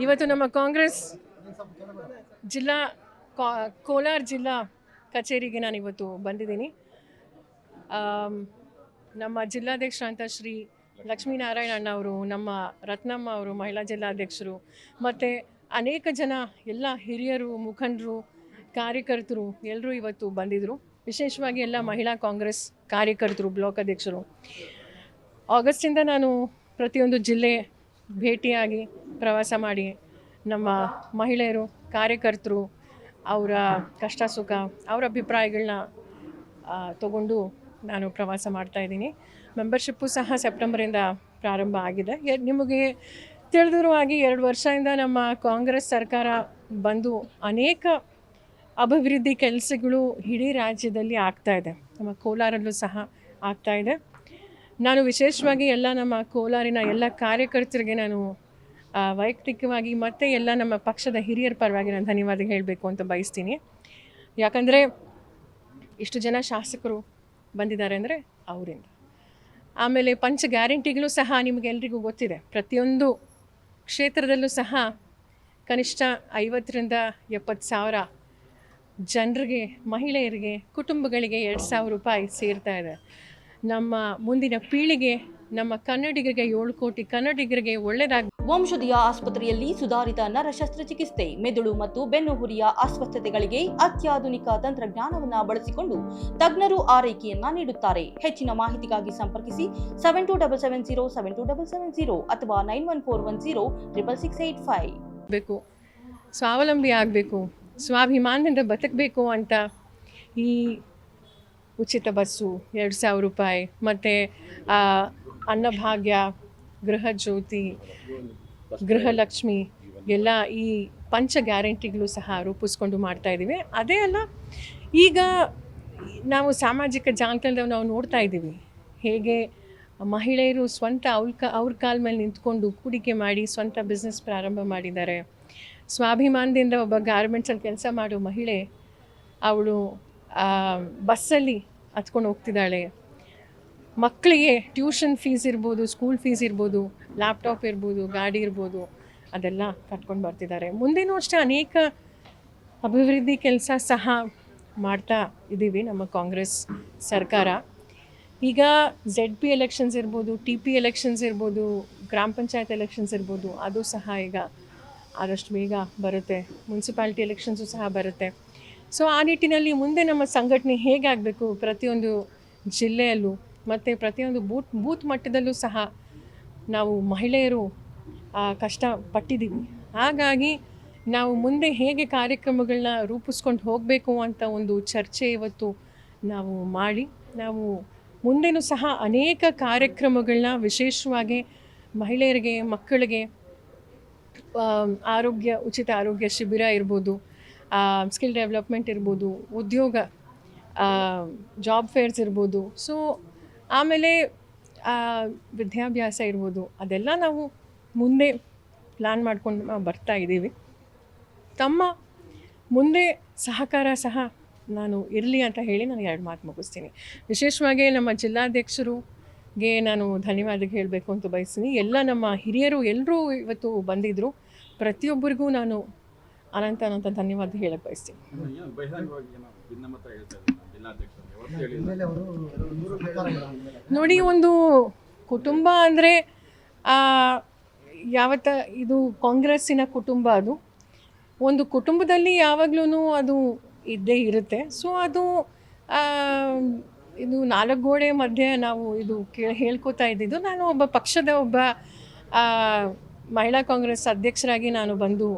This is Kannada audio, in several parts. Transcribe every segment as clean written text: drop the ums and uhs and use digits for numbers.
ಇವತ್ತು ನಮ್ಮ ಕಾಂಗ್ರೆಸ್ ಜಿಲ್ಲಾ ಕೋಲಾರ ಜಿಲ್ಲಾ ಕಚೇರಿಗೆ ನಾನು ಇವತ್ತು ಬಂದಿದ್ದೀನಿ. ನಮ್ಮ ಜಿಲ್ಲಾಧ್ಯಕ್ಷರಂತ ಶ್ರೀ ಲಕ್ಷ್ಮೀನಾರಾಯಣ ಅಣ್ಣ ಅವರು, ನಮ್ಮ ರತ್ನಮ್ಮ ಅವರು ಮಹಿಳಾ ಜಿಲ್ಲಾಧ್ಯಕ್ಷರು, ಮತ್ತು ಅನೇಕ ಜನ ಎಲ್ಲ ಹಿರಿಯರು, ಮುಖಂಡರು, ಕಾರ್ಯಕರ್ತರು ಎಲ್ಲರೂ ಇವತ್ತು ಬಂದಿದ್ದರು. ವಿಶೇಷವಾಗಿ ಎಲ್ಲ ಮಹಿಳಾ ಕಾಂಗ್ರೆಸ್ ಕಾರ್ಯಕರ್ತರು, ಬ್ಲಾಕ್ ಅಧ್ಯಕ್ಷರು. ಆಗಸ್ಟಿಂದ ನಾನು ಪ್ರತಿಯೊಂದು ಜಿಲ್ಲೆ ಭೇಟಿಯಾಗಿ ಪ್ರವಾಸ ಮಾಡಿ ನಮ್ಮ ಮಹಿಳೆಯರು, ಕಾರ್ಯಕರ್ತರು ಅವರ ಕಷ್ಟ ಸುಖ, ಅವರ ಅಭಿಪ್ರಾಯಗಳನ್ನ ತಗೊಂಡು ನಾನು ಪ್ರವಾಸ ಮಾಡ್ತಾಯಿದ್ದೀನಿ. ಮೆಂಬರ್ಶಿಪ್ಪು ಸಹ ಸೆಪ್ಟೆಂಬರಿಂದ ಪ್ರಾರಂಭ ಆಗಿದೆ. ನಿಮಗೆ ತಿಳಿದಿರುವಾಗಿ 2 ವರ್ಷದಿಂದ ನಮ್ಮ ಕಾಂಗ್ರೆಸ್ ಸರ್ಕಾರ ಬಂದು ಅನೇಕ ಅಭಿವೃದ್ಧಿ ಕೆಲಸಗಳು ಇಡೀ ರಾಜ್ಯದಲ್ಲಿ ಆಗ್ತಾಯಿದೆ, ನಮ್ಮ ಕೋಲಾರಲ್ಲೂ ಸಹ ಆಗ್ತಾಯಿದೆ. ನಾನು ವಿಶೇಷವಾಗಿ ಎಲ್ಲ ನಮ್ಮ ಕೋಲಾರಿನ ಎಲ್ಲ ಕಾರ್ಯಕರ್ತರಿಗೆ ನಾನು ವೈಯಕ್ತಿಕವಾಗಿ ಮತ್ತು ಎಲ್ಲ ನಮ್ಮ ಪಕ್ಷದ ಹಿರಿಯರ ಪರವಾಗಿ ನಾನು ಧನ್ಯವಾದ ಹೇಳಬೇಕು ಅಂತ ಬಯಸ್ತೀನಿ. ಯಾಕಂದರೆ ಇಷ್ಟು ಜನ ಶಾಸಕರು ಬಂದಿದ್ದಾರೆ ಅಂದರೆ ಅವರಿಂದ. ಆಮೇಲೆ ಪಂಚ ಗ್ಯಾರಂಟಿಗಳು ಸಹ ನಿಮಗೆಲ್ರಿಗೂ ಗೊತ್ತಿದೆ. ಪ್ರತಿಯೊಂದು ಕ್ಷೇತ್ರದಲ್ಲೂ ಸಹ ಕನಿಷ್ಠ 50,000ರಿಂದ 70,000 ಜನರಿಗೆ, ಮಹಿಳೆಯರಿಗೆ, ಕುಟುಂಬಗಳಿಗೆ 2,000 ರೂಪಾಯಿ ಸೇರ್ತಾ ಇದೆ. ನಮ್ಮ ಮುಂದಿನ ಪೀಳಿಗೆ, ನಮ್ಮ ಕನ್ನಡಿಗರಿಗೆ, 7 ಕೋಟಿ ಕನ್ನಡಿಗರಿಗೆ ಒಳ್ಳೆಯದಾಗಿ. ವಂಶದಿಯ ಆಸ್ಪತ್ರೆಯಲ್ಲಿ ಸುಧಾರಿತ ನರ ಶಸ್ತ್ರಚಿಕಿತ್ಸೆ, ಮೆದುಳು ಮತ್ತು ಬೆನ್ನುಹುರಿಯ ಅಸ್ವಸ್ಥತೆಗಳಿಗೆ ಅತ್ಯಾಧುನಿಕ ತಂತ್ರಜ್ಞಾನವನ್ನು ಬಳಸಿಕೊಂಡು ತಜ್ಞರು ಆರೈಕೆಯನ್ನ ನೀಡುತ್ತಾರೆ. ಹೆಚ್ಚಿನ ಮಾಹಿತಿಗಾಗಿ ಸಂಪರ್ಕಿಸಿ 7277072770 ಅಥವಾ 9141066685. ಬೇಕು, ಸ್ವಾವಲಂಬಿ ಆಗಬೇಕು, ಸ್ವಾಭಿಮಾನದಿಂದ ಬದುಕಬೇಕು ಅಂತ ಈ ಉಚಿತ ಬಸ್ಸು, 2,000 ರೂಪಾಯಿ, ಮತ್ತು ಅನ್ನಭಾಗ್ಯ, ಗೃಹ ಜ್ಯೋತಿ, ಗೃಹಲಕ್ಷ್ಮಿ ಎಲ್ಲ ಈ ಪಂಚ ಗ್ಯಾರಂಟಿಗಳು ಸಹ ರೂಪಿಸ್ಕೊಂಡು ಮಾಡ್ತಾಯಿದ್ದೀವಿ. ಅದೇ ಅಲ್ಲ, ಈಗ ನಾವು ಸಾಮಾಜಿಕ ಜಾಲತಾಣದಲ್ಲಿ ನಾವು ನೋಡ್ತಾ ಇದ್ದೀವಿ ಹೇಗೆ ಮಹಿಳೆಯರು ಸ್ವಂತ ಅವ್ರ ಕಾಲ ಮೇಲೆ ನಿಂತ್ಕೊಂಡು ಹೂಡಿಕೆ ಮಾಡಿ ಸ್ವಂತ ಬಿಸ್ನೆಸ್ ಪ್ರಾರಂಭ ಮಾಡಿದ್ದಾರೆ. ಸ್ವಾಭಿಮಾನದಿಂದ ಒಬ್ಬ ಗಾರ್ಮೆಂಟ್ಸಲ್ಲಿ ಕೆಲಸ ಮಾಡೋ ಮಹಿಳೆ, ಅವಳು ಬಸ್ಸಲ್ಲಿ ಹತ್ಕೊಂಡು ಹೋಗ್ತಿದ್ದಾಳೆ. ಮಕ್ಕಳಿಗೆ ಟ್ಯೂಷನ್ ಫೀಸ್ ಇರ್ಬೋದು, ಸ್ಕೂಲ್ ಫೀಸ್ ಇರ್ಬೋದು, ಲ್ಯಾಪ್ಟಾಪ್ ಇರ್ಬೋದು, ಗಾಡಿ ಇರ್ಬೋದು, ಅದೆಲ್ಲ ಕಟ್ಕೊಂಡು ಬರ್ತಿದ್ದಾರೆ. ಮುಂದೇನೂ ಅಷ್ಟೇ ಅನೇಕ ಅಭಿವೃದ್ಧಿ ಕೆಲಸ ಸಹ ಮಾಡ್ತಾ ಇದ್ದೀವಿ ನಮ್ಮ ಕಾಂಗ್ರೆಸ್ ಸರ್ಕಾರ. ಈಗ ZP ಎಲೆಕ್ಷನ್ಸ್ ಇರ್ಬೋದು, TP ಎಲೆಕ್ಷನ್ಸ್ ಇರ್ಬೋದು, ಗ್ರಾಮ ಪಂಚಾಯತ್ ಎಲೆಕ್ಷನ್ಸ್ ಇರ್ಬೋದು, ಅದು ಸಹ ಈಗ ಆದಷ್ಟು ಬೇಗ ಬರುತ್ತೆ. ಮುನ್ಸಿಪಾಲ್ಟಿ ಎಲೆಕ್ಷನ್ಸು ಸಹ ಬರುತ್ತೆ. ಸೊ ಆ ನಿಟ್ಟಿನಲ್ಲಿ ಮುಂದೆ ನಮ್ಮ ಸಂಘಟನೆ ಹೇಗಾಗಬೇಕು, ಪ್ರತಿಯೊಂದು ಜಿಲ್ಲೆಯಲ್ಲೂ ಮತ್ತು ಪ್ರತಿಯೊಂದು ಬೂತ್ ಮಟ್ಟದಲ್ಲೂ ಸಹ ನಾವು ಮಹಿಳೆಯರು ಕಷ್ಟಪಟ್ಟಿದ್ದೀವಿ. ಹಾಗಾಗಿ ನಾವು ಮುಂದೆ ಹೇಗೆ ಕಾರ್ಯಕ್ರಮಗಳನ್ನ ರೂಪಿಸ್ಕೊಂಡು ಹೋಗಬೇಕು ಅಂತ ಒಂದು ಚರ್ಚೆ ಇವತ್ತು ನಾವು ಮಾಡಿ, ನಾವು ಮುಂದೆನೂ ಸಹ ಅನೇಕ ಕಾರ್ಯಕ್ರಮಗಳನ್ನ ವಿಶೇಷವಾಗಿ ಮಹಿಳೆಯರಿಗೆ, ಮಕ್ಕಳಿಗೆ ಉಚಿತ ಆರೋಗ್ಯ ಶಿಬಿರ ಇರ್ಬೋದು, ಸ್ಕಿಲ್ ಡೆವಲಪ್ಮೆಂಟ್ ಇರ್ಬೋದು, ಉದ್ಯೋಗ ಜಾಬ್ ಫೇರ್ಸ್ ಇರ್ಬೋದು, ಸೊ ಆಮೇಲೆ ವಿದ್ಯಾಭ್ಯಾಸ ಇರ್ಬೋದು, ಅದೆಲ್ಲ ನಾವು ಮುಂದೆ ಪ್ಲ್ಯಾನ್ ಮಾಡ್ಕೊಂಡು ಬರ್ತಾ ಇದ್ದೀವಿ. ತಮ್ಮ ಮುಂದೆ ಸಹಕಾರ ಸಹ ನಾನು ಇರಲಿ ಅಂತ ಹೇಳಿ ನಾನು 2 ಮಾತು ಮುಗಿಸ್ತೀನಿ. ವಿಶೇಷವಾಗಿ ನಮ್ಮ ಜಿಲ್ಲಾಧ್ಯಕ್ಷರಿಗೆ ನಾನು ಧನ್ಯವಾದ ಹೇಳಬೇಕು ಅಂತ ಬಯಸ್ತೀನಿ. ಎಲ್ಲ ನಮ್ಮ ಹಿರಿಯರು ಎಲ್ಲರೂ ಇವತ್ತು ಬಂದಿದ್ದರು. ಪ್ರತಿಯೊಬ್ಬರಿಗೂ ನಾನು ಅನಂತ ಧನ್ಯವಾದ ಹೇಳಕ್ಕೆ ಬಯಸ್ತೀನಿ. ನೋಡಿ, ಒಂದು ಕುಟುಂಬ ಅಂದರೆ ಇದು ಕಾಂಗ್ರೆಸ್ಸಿನ ಕುಟುಂಬ. ಅದು ಒಂದು ಕುಟುಂಬದಲ್ಲಿ ಯಾವಾಗಲೂ ಅದು ಇದ್ದೇ ಇರುತ್ತೆ. ಸೊ ಅದು ಇದು 4 ಗೋಡೆ ಮಧ್ಯೆ ನಾವು ಇದು ಹೇಳ್ಕೊತಾ ಇದ್ದಿದ್ದು. ನಾನು ಪಕ್ಷದ ಒಬ್ಬ ಮಹಿಳಾ ಕಾಂಗ್ರೆಸ್ ಅಧ್ಯಕ್ಷರಾಗಿ ನಾನು ಬಂದು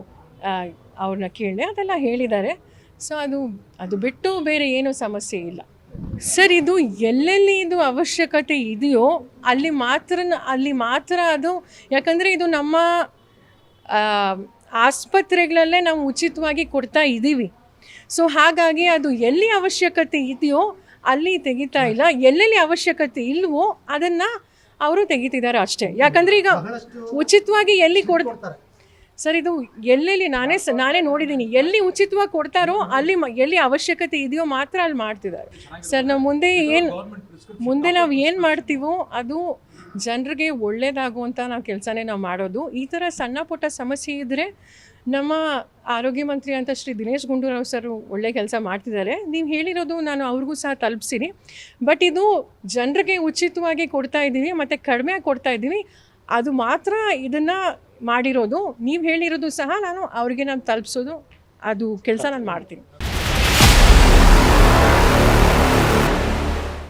ಅವ್ರನ್ನ ಕೇಳಿದೆ, ಅದೆಲ್ಲ ಹೇಳಿದ್ದಾರೆ. ಸೊ ಅದು ಬಿಟ್ಟು ಬೇರೆ ಏನೂ ಸಮಸ್ಯೆ ಇಲ್ಲ ಸರ್. ಇದು ಎಲ್ಲೆಲ್ಲಿ ಇದು ಅವಶ್ಯಕತೆ ಇದೆಯೋ ಅಲ್ಲಿ ಮಾತ್ರ ಅದು, ಯಾಕಂದರೆ ಇದು ನಮ್ಮ ಆಸ್ಪತ್ರೆಗಳಲ್ಲೇ ನಾವು ಉಚಿತವಾಗಿ ಕೊಡ್ತಾ ಇದ್ದೀವಿ. ಸೊ ಹಾಗಾಗಿ ಅದು ಎಲ್ಲಿ ಅವಶ್ಯಕತೆ ಇದೆಯೋ ಅಲ್ಲಿ ತೆಗಿತಾ ಇಲ್ಲ, ಎಲ್ಲೆಲ್ಲಿ ಅವಶ್ಯಕತೆ ಇಲ್ವೋ ಅದನ್ನು ಅವರು ತೆಗಿತಿದ್ದಾರೆ ಅಷ್ಟೇ. ಯಾಕಂದರೆ ಈಗ ಉಚಿತವಾಗಿ ಎಲ್ಲಿ ಕೊಡ್ತಾರೆ ಸರ್, ಇದು ಎಲ್ಲೆಲ್ಲಿ ನಾನೇ ನೋಡಿದ್ದೀನಿ, ಎಲ್ಲಿ ಉಚಿತವಾಗಿ ಕೊಡ್ತಾರೋ ಅಲ್ಲಿ ಎಲ್ಲಿ ಅವಶ್ಯಕತೆ ಇದೆಯೋ ಮಾತ್ರ ಅಲ್ಲಿ ಮಾಡ್ತಿದ್ದಾರೆ ಸರ್. ನಾವು ಮುಂದೆ ನಾವು ಏನು ಮಾಡ್ತೀವೋ ಅದು ಜನರಿಗೆ ಒಳ್ಳೆಯದಾಗುವಂಥ ನಾವು ಕೆಲಸನೇ ನಾವು ಮಾಡೋದು. ಈ ಥರ ಸಣ್ಣ ಪುಟ್ಟ ಸಮಸ್ಯೆ ಇದ್ದರೆ ನಮ್ಮ ಆರೋಗ್ಯ ಮಂತ್ರಿ ಅಂತ ಶ್ರೀ ದಿನೇಶ್ ಗುಂಡೂರಾವ್ ಸರ್ ಒಳ್ಳೆ ಕೆಲಸ ಮಾಡ್ತಿದ್ದಾರೆ. ನೀವು ಹೇಳಿರೋದು ನಾನು ಅವ್ರಿಗೂ ಸಹ ತಲುಪಿಸಿನಿ. ಬಟ್ ಇದು ಜನರಿಗೆ ಉಚಿತವಾಗಿ ಕೊಡ್ತಾ ಇದ್ದೀವಿ ಮತ್ತು ಕಡಿಮೆ ಕೊಡ್ತಾ ಇದ್ದೀವಿ, ಅದು ಮಾತ್ರ ಇದನ್ನು ಮಾಡಿರೋದು. ನೀವು ಹೇಳಿರೋದು ಸಹ ನಾನು ಅವ್ರಿಗೆ ನಾನು ತಲುಪಿಸೋದು, ಅದು ಕೆಲಸ ನಾನು ಮಾಡ್ತೀನಿ.